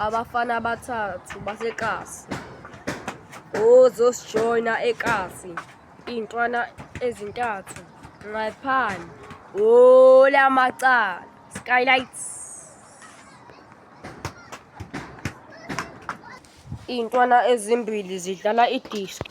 abafana abathathu basekasi ozosijoyina ekasi iy'ntwana ezintathu ngaphandle olamacala skylights iy'ntwana ezimbili zidlala idisk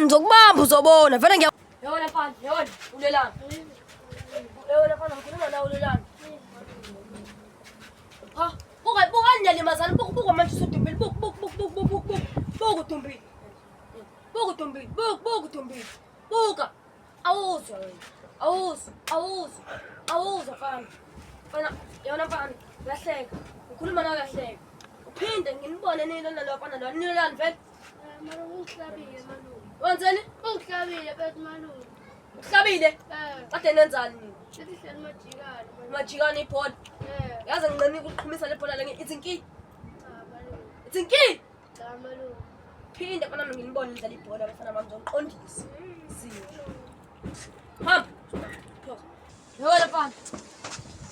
Ngizokubamba uzobona vele yona mfana yona ulelana yona mfana ngikhuluma nawe ulelana ha buka nyalimazana buka manje usudumbili buka awuzwa fana yona mfana uyahleka ngikhuluma nawe uyahleka uphinde nginibone nilona lofana lo nilelana vele wenzeni? Ungihlabile bethi malume. Uhlabile? Kade nenzani nini? Sihleli majikane. Majikane ibhola? Yazi ngincane ukuqhumisa le bhola lenge ithinki. Ithinki? Cha malume. Phinde bana ngilibone idlala ibhola bafana bami zonqondisi. Hamba. Yona mfana.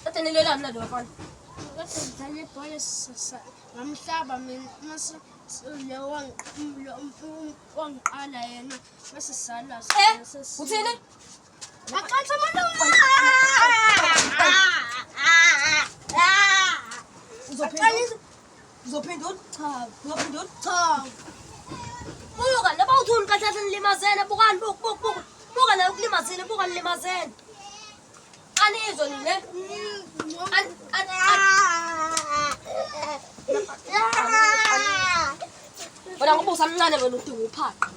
Kade nilelana nalo mfana. Kade ngidlala ibhola ngamhlaba mina mase wangiqala yena bese sala uthini? Aqalisa malume. Uzophendula? Cha. Uzophendula? Cha. Buka laba uthi ungiqahlahla nilimazene bukani buka la ukulimazene buka nilimazene. Anizwa nini? Wena ngobusa mncane wena udinga uphaqa.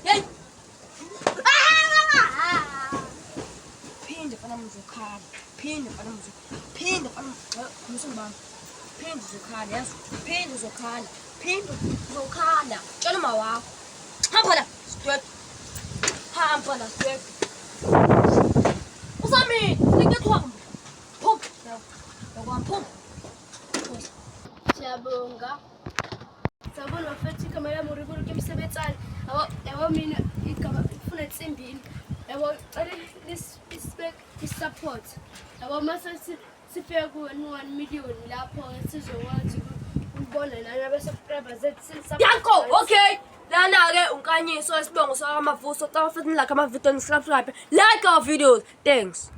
Hey. Phinde fana mzokhala. Phinde uzokhala. Tshela uma wakho. Hamba la. Straight. Usami, ngikuthwamba. Phum. Phum. Siyabonga. Sabona mfethu igama lami uribulu kemsebenzana. Yabo mina igama ufuna insimbini. Yabo cela support. Yabo mase sifike ku 1 million lapho sizokwazi ukubona nana be-subscribers zethu. Yanko, okay. Lana-ke unkanyiso esibongo sakamavuso. Xa futhi like ama-video and subscribe. Like our videos. Thanks.